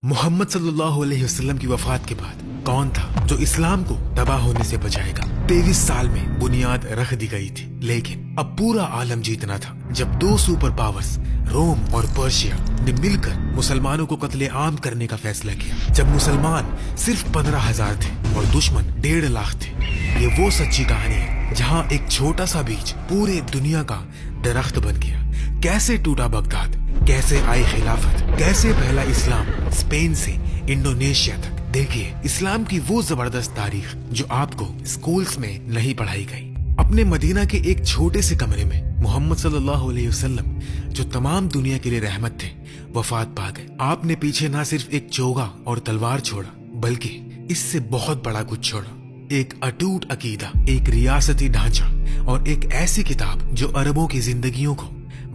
मोहम्मद सल्लल्लाहु अलैहि वसल्लम की वफात के बाद कौन था जो इस्लाम को तबाह होने से बचाएगा। 23 साल में बुनियाद रख दी गई थी, लेकिन अब पूरा आलम जीतना था जब दो सुपर पावर्स रोम और पर्शिया ने मिलकर मुसलमानों को कत्ले आम करने का फैसला किया। जब मुसलमान सिर्फ 15,000 थे और दुश्मन 1.5 लाख थे। ये वो सच्ची कहानी है जहाँ एक छोटा सा बीज पूरे दुनिया का दरख्त बन गया। कैसे टूटा बगदाद, कैसे आई खिलाफत, कैसे फैला इस्लाम स्पेन से इंडोनेशिया तक। देखिए इस्लाम की वो जबरदस्त तारीख जो आपको स्कूल्स में नहीं पढ़ाई गई। अपने मदीना के एक छोटे से कमरे में मोहम्मद सल्लल्लाहु अलैहि वसल्लम, जो तमाम दुनिया के लिए रहमत थे, वफात पा गए। आपने पीछे ना सिर्फ एक चोगा और तलवार छोड़ा, बल्कि इससे बहुत बड़ा कुछ छोड़ा। एक अटूट अकीदा, एक रियासती ढांचा और एक ऐसी किताब जो अरबों की जिंदगियों को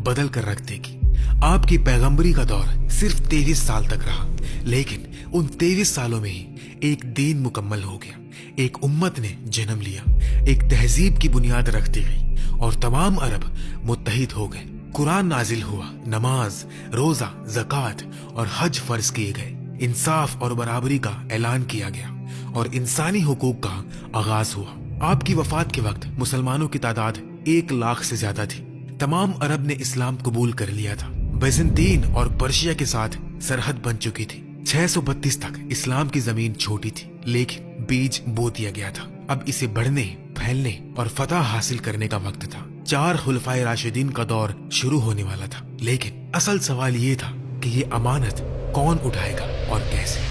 बदल कर रख देगी। आपकी पैगंबरी का दौर सिर्फ 23 साल तक रहा, लेकिन उन 23 सालों में ही एक दीन मुकम्मल हो गया, एक उम्मत ने जन्म लिया, एक तहजीब की बुनियाद रख दी गई और तमाम अरब मुत्तहिद हो गए। कुरान नाजिल हुआ, नमाज, रोजा, ज़कात और हज फर्ज किए गए, इंसाफ और बराबरी का ऐलान किया गया और इंसानी हुकूक का आगाज हुआ। आपकी वफात के वक्त मुसलमानों की तादाद 1 लाख से ज्यादा थी। तमाम अरब ने इस्लाम कबूल कर लिया था। बैजेंटीन और पर्शिया के साथ सरहद बन चुकी थी। 632 तक इस्लाम की जमीन छोटी थी, लेकिन बीज बो दिया गया था। अब इसे बढ़ने, फैलने और फतह हासिल करने का वक्त था। 4 खुलफाए राशिदीन का दौर शुरू होने वाला था, लेकिन असल सवाल ये था कि ये अमानत कौन उठाएगा और कैसे।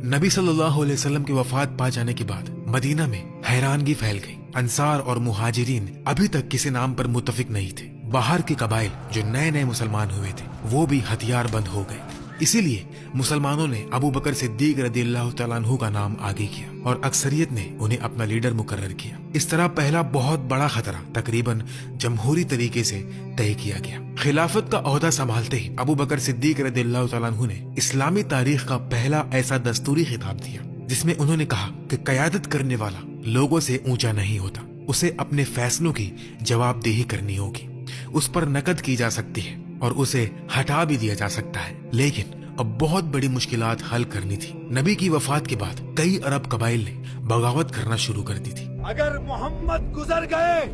नबी सल्लल्लाहु अलैहि वसल्लम की वफात पा जाने के बाद मदीना में हैरानगी फैल गई। अंसार और मुहाजिरीन अभी तक किसी नाम पर मुत्तफिक नहीं थे। बाहर के कबाइल जो नए नए मुसलमान हुए थे, वो भी हथियार बंद हो गए। इसीलिए मुसलमानों ने अबू बकर सिद्दीक रदियल्लाहु तआला अन्हु का नाम आगे किया और अक्सरियत ने उन्हें अपना लीडर मुकर्रर किया। इस तरह पहला बहुत बड़ा खतरा तकरीबन जमहूरी तरीके से तय किया गया। खिलाफत का ओहदा संभालते ही अबू बकर सिद्दीक रदियल्लाहु तआला अन्हु ने इस्लामी तारीख का पहला ऐसा दस्तूरी खिताब दिया, जिसमें उन्होंने कहा कि क़यादत करने वाला लोगों से ऊंचा नहीं होता, उसे अपने फैसलों की जवाबदेही करनी होगी। उस पर नकद की जा सकती है और उसे हटा भी दिया जा सकता है, लेकिन अब बहुत बड़ी मुश्किलात हल करनी थी। नबी की वफात के बाद कई अरब कबाइल ने बगावत करना शुरू कर दी थी। अगर मोहम्मद गुजर गए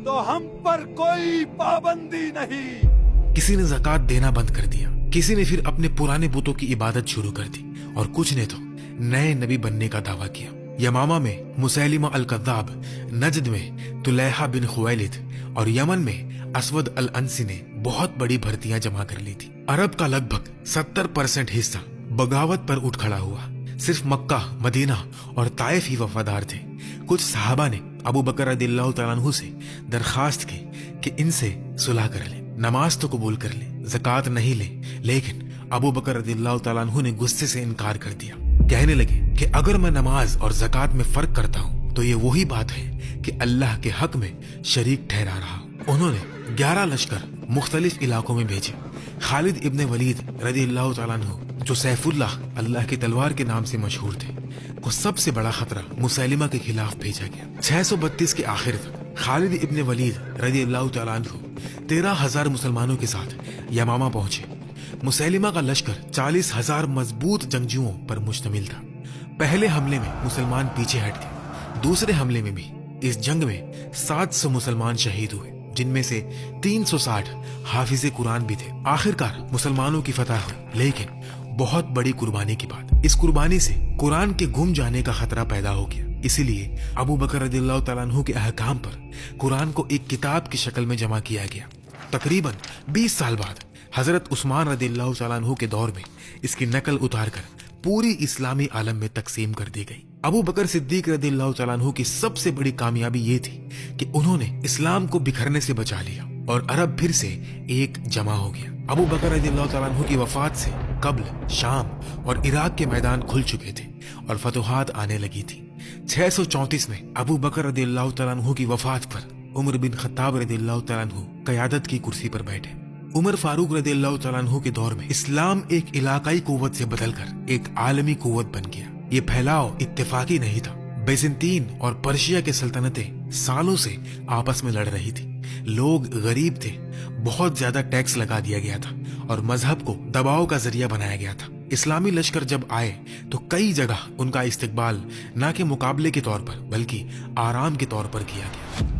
तो हम पर कोई पाबंदी नहीं। किसी ने ज़कात देना बंद कर दिया, किसी ने फिर अपने पुराने बुतों की इबादत शुरू कर दी और कुछ ने तो नए नबी बनने का दावा किया। यमामा में मुसैलिमा अल कज़्ज़ाब, नजद में तुलैहा बिन खुवैलिद और यमन में असवद अल अंसी ने बहुत बड़ी भर्तियां जमा कर ली थी। अरब का लगभग 70% हिस्सा बगावत पर उठ खड़ा हुआ। सिर्फ मक्का, मदीना और ताइफ ही वफादार थे। कुछ सहाबा ने अबू बकर रदियल्लाहु तआला अन्हु से दरखास्त की कि इनसे सुलह कर ले, नमाज तो कबूल कर ले, ज़कात नहीं ले, लेकिन अबू बकर रदियल्लाहु तआला अन्हु ने गुस्से से इनकार कर दिया। कहने लगे कि अगर मैं नमाज और ज़कात में फर्क करता हूँ तो ये वही बात है कि अल्लाह के हक में शरीक ठहरा रहा हूँ। उन्होंने 11 लश्कर मुख्तलिफ इलाकों में भेजे। खालिद इब्न वलीद रदियल्लाहु तआला अन्हु, जो सैफुल्लाह अल्लाह की तलवार के नाम से मशहूर थे, को सबसे बड़ा खतरा मुसैलिमा के खिलाफ भेजा गया। 632 के आखिर तक खालिद इब्न वलीद रदियल्लाहु तआला अन्हु 13,000 मुसलमानों के साथ यमामा पहुंचे। मुसैलिमा का लश्कर 40,000 मजबूत जंगजुओं पर मुश्तमिल था। पहले हमले में मुसलमान पीछे हट गए। दूसरे हमले में भी इस जंग में 700 मुसलमान शहीद हुए, जिनमें से 360 हाफिजे कुरान भी थे। आखिरकार मुसलमानों की फतह हुई, लेकिन बहुत बड़ी कुर्बानी की बात, इस कुर्बानी से कुरान के गुम जाने का खतरा पैदा हो गया। इसीलिए अबू बकर रदियल्लाहु तआला अन्हु के अहकाम पर कुरान को एक किताब की शक्ल में जमा किया गया। तकरीबन 20 साल बाद हजरत उस्मान रदियल्लाहु तआला अन्हु के दौर में इसकी नकल उतारकर पूरी इस्लामी आलम में तकसीम कर दी गई। अबू बकर सिद्दीक रदियल्लाहु तआला अन्हु की सबसे बड़ी कामयाबी ये थी कि उन्होंने इस्लाम को बिखरने से बचा लिया और अरब फिर से एक जमा हो गया। अबू बकर रदियल्लाहु तआला अन्हु की वफात से कब्ल शाम और इराक के मैदान खुल चुके थे और फतुहात आने लगी थी। 634 में अबू बकर रदियल्लाहु तआला अन्हु की वफात पर उमर बिन खत्ताब रदियल्लाहु तआला अन्हु क़यादत की कुर्सी पर बैठे। उमर फारूक रदियल्लाहु तआला अन्हु के दौर में इस्लाम एक इलाकाई कुव्वत से बदलकर एक आलमी कुव्वत बन गया। ये फैलाव इत्तेफाकी नहीं था। बैजेंटीन और पर्शिया की सल्तनतें सालों से आपस में लड़ रही थी, लोग गरीब थे, बहुत ज्यादा टैक्स लगा दिया गया था और मजहब को दबाव का जरिया बनाया गया था। इस्लामी लश्कर जब आए तो कई जगह उनका इस्तकबाल न के मुकाबले के तौर पर बल्कि आराम के तौर पर किया गया।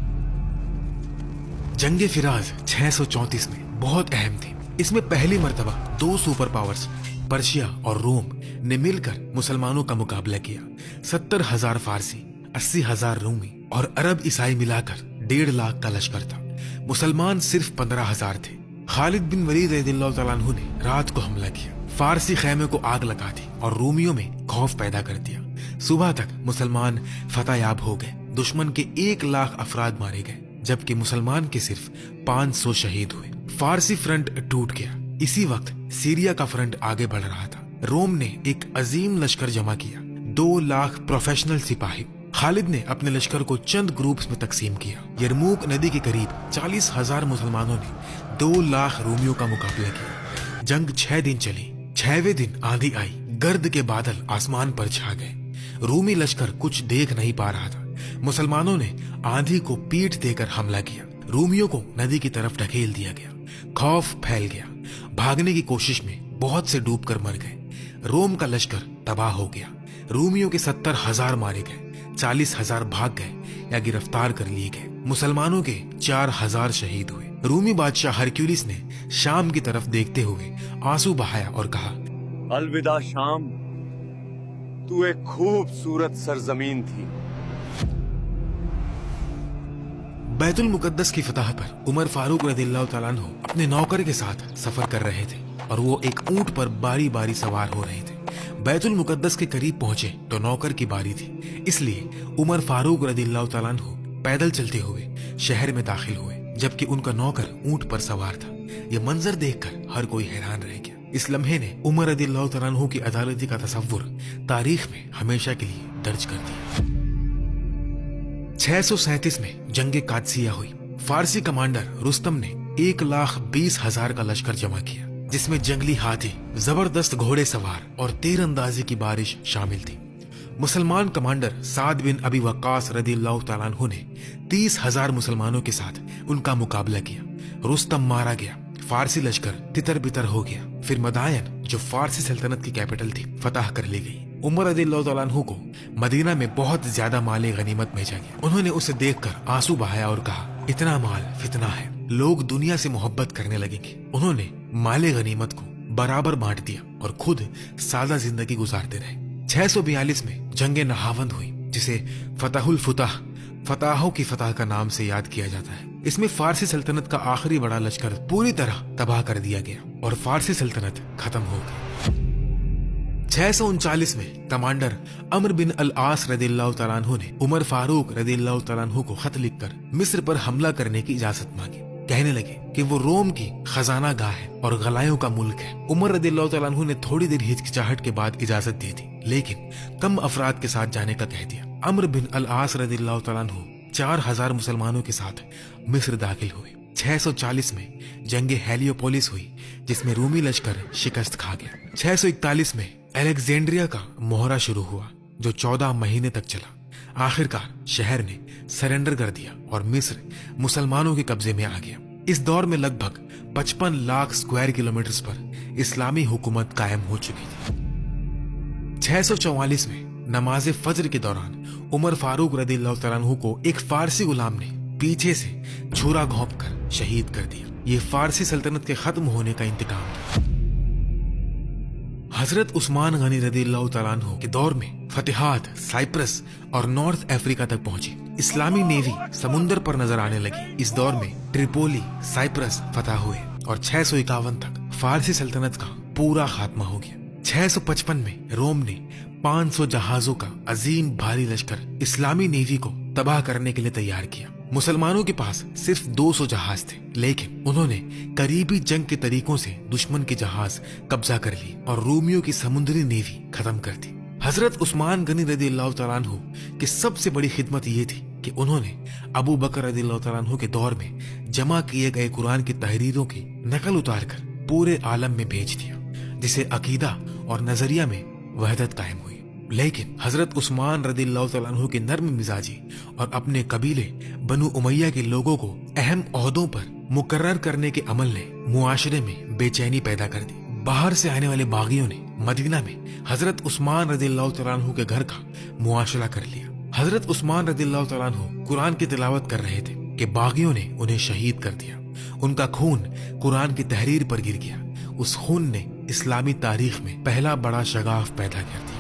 जंगे फिराज 634 में बहुत अहम थी। इसमें पहली मर्तबा दो सुपर पावर्स पर्शिया और रोम ने मिलकर मुसलमानों का मुकाबला किया। 70,000 फारसी, 80,000 रूमी और अरब ईसाई मिलाकर 1.5 लाख का लश्कर था। मुसलमान सिर्फ 15,000 थे। खालिद बिन वलीद रज़ियल्लाहु तआला अन्हु ने रात को हमला किया, फारसी खैमे को आग लगा दी और रोमियों में खौफ पैदा कर दिया। सुबह तक मुसलमान फतहयाब हो गए। दुश्मन के 1 लाख अफराद मारे गए जबकि मुसलमान के सिर्फ 500 शहीद हुए। फारसी फ्रंट टूट गया। इसी वक्त सीरिया का फ्रंट आगे बढ़ रहा था। रोम ने एक अजीम लश्कर जमा किया, 2 लाख प्रोफेशनल सिपाही। खालिद ने अपने लश्कर को चंद ग्रुप्स में तकसीम किया। यरमूक नदी के करीब 40,000 मुसलमानों ने 2 लाख रोमियों का मुकाबला किया। जंग 6 दिन चली। 6वें दिन आंधी आई, गर्द के बादल आसमान पर छा गए। रूमी लश्कर कुछ देख नहीं पा रहा था। मुसलमानों ने आंधी को पीठ देकर हमला किया। रोमियों को नदी की तरफ ढकेल दिया गया। खौफ फैल गया। भागने की कोशिश में बहुत से डूबकर मर गए। रोम का लश्कर तबाह हो गया। रोमियों के 70,000 मारे गए, 40,000 भाग गए या गिरफ्तार कर लिए गए। मुसलमानों के 4,000 शहीद हुए। रूमी बादशाह हरक्यूलिस ने शाम की तरफ देखते हुए आंसू बहाया और कहा, अलविदा शाम, तू एक खूबसूरत सरजमीन थी। बैतुल मुकद्दस की फतह पर उमर फारूक रज़ियल्लाहु तआला अन्हु अपने नौकर के साथ सफर कर रहे थे और वो एक ऊंट पर बारी बारी सवार हो रहे थे। बैतुल मुकद्दस के करीब पहुंचे तो नौकर की बारी थी, इसलिए उमर फारूक रज़ियल्लाहु तआला अन्हु पैदल चलते हुए शहर में दाखिल हुए जबकि उनका नौकर ऊंट पर सवार था। यह मंजर देखकर हर कोई हैरान रह गया। इस लम्हे ने उमर रज़ियल्लाहु तआला अन्हु की अदालती का तसव्वुर तारीख में हमेशा के लिए दर्ज कर दिया। 637 में जंगे कादसिया हुई। फारसी कमांडर रुस्तम ने 1,20,000 का लश्कर जमा किया जिसमें जंगली हाथी, जबरदस्त घोड़े सवार और तीरंदाजी की बारिश शामिल थी। मुसलमान कमांडर साद बिन अबी वक्कास रज़ियल्लाहु तआला अन्हु ने 30,000 मुसलमानों के साथ उनका मुकाबला किया। रुस्तम मारा गया। फारसी लश्कर तितर बितर हो गया। फिर मदायन, जो फारसी सल्तनत की कैपिटल थी, फतह कर ली गई। उमर रज़ियल्लाहु तआला अन्हु को मदीना में बहुत ज्यादा माले गनीमत भेजा गया। उन्होंने उसे देखकर आंसू बहाया और कहा, इतना माल फितना है, लोग दुनिया से मोहब्बत करने लगेंगे। उन्होंने माले गनीमत को बराबर बांट दिया और खुद सादा जिंदगी गुजारते रहे। 642 में जंगे नहावंद हुई जिसे फतहुल फुतह, फताहों की फतह का नाम से याद किया जाता है। इसमें फारसी सल्तनत का आखिरी बड़ा लश्कर पूरी तरह तबाह कर दिया गया और फारसी सल्तनत खत्म हो गई। 639 में कमांडर अमर बिन अल आस रज़ियल्लाहु तआला अन्हु ने उमर फारूक रज़ियल्लाहु तआला अन्हु को खत लिखकर मिस्र पर हमला करने की इजाजत मांगी। कहने लगे कि वो रोम की खजाना गाह है और गलायों का मुल्क है। उमर रज़ियल्लाहु तआला अन्हु ने थोड़ी देर हिचकिचाहट के बाद इजाजत दे दी, लेकिन कम अफराद के साथ जाने का कह दिया। अमर बिन अल आस रज़ियल्लाहु तआला अन्हु 4,000 मुसलमानों के साथ मिस्र दाखिल हुए। 640 में जंगे हेलियोपोलिस हुई जिसमें रूमी लश्कर शिकस्त खा गया। 641 में अलेक्जेंड्रिया का मोहरा शुरू हुआ जो 14 महीने तक चला। आखिरकार शहर ने सरेंडर कर दिया और मिस्र मुसलमानों के कब्जे में आ गया। इस दौर में लगभग 55 लाख स्क्वायर किलोमीटर पर इस्लामी हुकूमत कायम हो चुकी थी। 644 में नमाज फज्र के दौरान उमर फारूक रज़ियल्लाहु तआला अन्हु को एक फारसी गुलाम ने पीछे से छुरा घोंपकर शहीद कर दिया। ये फारसी सल्तनत के खत्म होने का इंतकाम था। हजरत उस्मान गनी रज़ियल्लाहु तआला अन्हु के दौर में फतेहात साइप्रस और नॉर्थ अफ्रीका तक पहुंची। इस्लामी नेवी समुंदर पर नजर आने लगी। इस दौर में ट्रिपोली, साइप्रस फतह हुए और 651 तक फारसी सल्तनत का पूरा खात्मा हो गया। 655 में रोम ने 500 जहाजों का अजीम भारी लश्कर इस्लामी नेवी को तबाह करने के लिए तैयार किया। मुसलमानों के पास सिर्फ 200 जहाज थे, लेकिन उन्होंने करीबी जंग के तरीकों से दुश्मन के जहाज कब्जा कर ली और रोमियों की समुद्री नेवी खत्म कर दी। हजरत उस्मान गनी रज़ियल्लाहु तआला अन्हु की सबसे बड़ी खिदमत ये थी कि उन्होंने अबू बकर रज़ियल्लाहु तआला अन्हु के दौर में जमा किए गए कुरान की तहरीरों की नकल उतारकर पूरे आलम में भेज दिया, जिससे अकीदा और नजरिया में वहदत कायम हुई। लेकिन हजरत उस्मान रज़ियल्लाहु तआला अन्हु की नर्म मिजाजी और अपने कबीले बनु उमैया के लोगों को अहम ओहदों पर मुकर्रर करने के अमल ने मुआशरे में बेचैनी पैदा कर दी। बाहर से आने वाले बागियों ने मदीना में हजरत उस्मान रदियल्लाहु तआला अन्हु के घर का मुआशरा कर लिया। हजरत उस्मान रदियल्लाहु तआला अन्हु कुरान की तिलावत कर रहे थे कि बागियों ने उन्हें शहीद कर दिया। उनका खून कुरान की तहरीर पर गिर गया। उस खून ने इस्लामी तारीख में पहला बड़ा शगाफ पैदा कर दिया।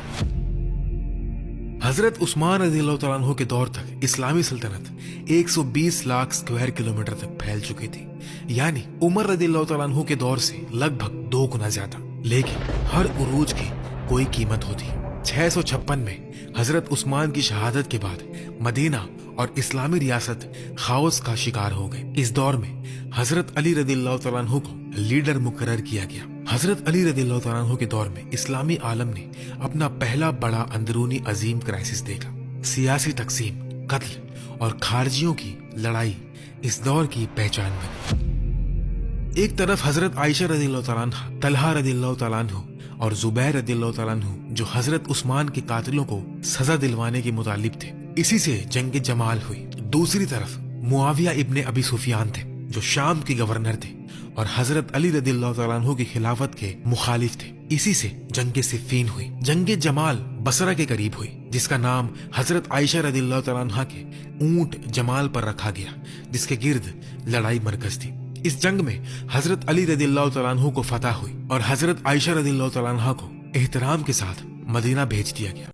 हजरत उस्मान रज़ियल्लाहु तआला अन्हु के दौर तक इस्लामी सल्तनत 120 लाख स्क्वायर किलोमीटर तक फैल चुकी थी, यानी उमर रज़ियल्लाहु तआला अन्हु के दौर से लगभग 2 गुना ज्यादा। लेकिन हर उरूज की कोई कीमत होती। 656 में हजरत उस्मान की शहादत के बाद मदीना और इस्लामी रियासत खाउस का शिकार हो गए। इस दौर में हजरत अली रदियल्लाहु तआला अन्हु को लीडर मुकर्रर किया गया। हजरत अली रदियल्लाहु तआला अन्हु के दौर में इस्लामी आलम ने अपना पहला बड़ा अंदरूनी अजीम क्राइसिस देखा। सियासी तकसीम, कत्ल और खारजियों की लड़ाई इस दौर की पहचान बनी। एक तरफ हजरत आयशा रदियल्लाहु तआला अन्हा, तलहा रदियल्लाहु तआला अन्हु और जुबैर रदियल्लाहु तआला अन्हु जो हजरत उस्मान के कातिलों को सजा दिलवाने के मुतालिब थे, इसी से जंग जमाल हुई। दूसरी तरफ मुआविया इब्ने अबी सुफियान थे जो शाम के गवर्नर थे और हजरत अली रदियल्लाहु तआला अन्हु की खिलाफत के मुखालिफ थे। इसी से जंग सिफ़ीन हुई। जंग जमाल बसरा के करीब हुई, जिसका नाम हजरत आयशा रदियल्लाहु तआला अन्हा के ऊंट जमाल पर रखा गया, जिसके गिर्द लड़ाई मरकज थी। इस जंग में हजरत अली रदियल्लाहु तआला अन्हु को फतह हुई और हजरत आयशा रदियल्लाहु तआला अन्हा को एहतराम के साथ मदीना भेज दिया गया।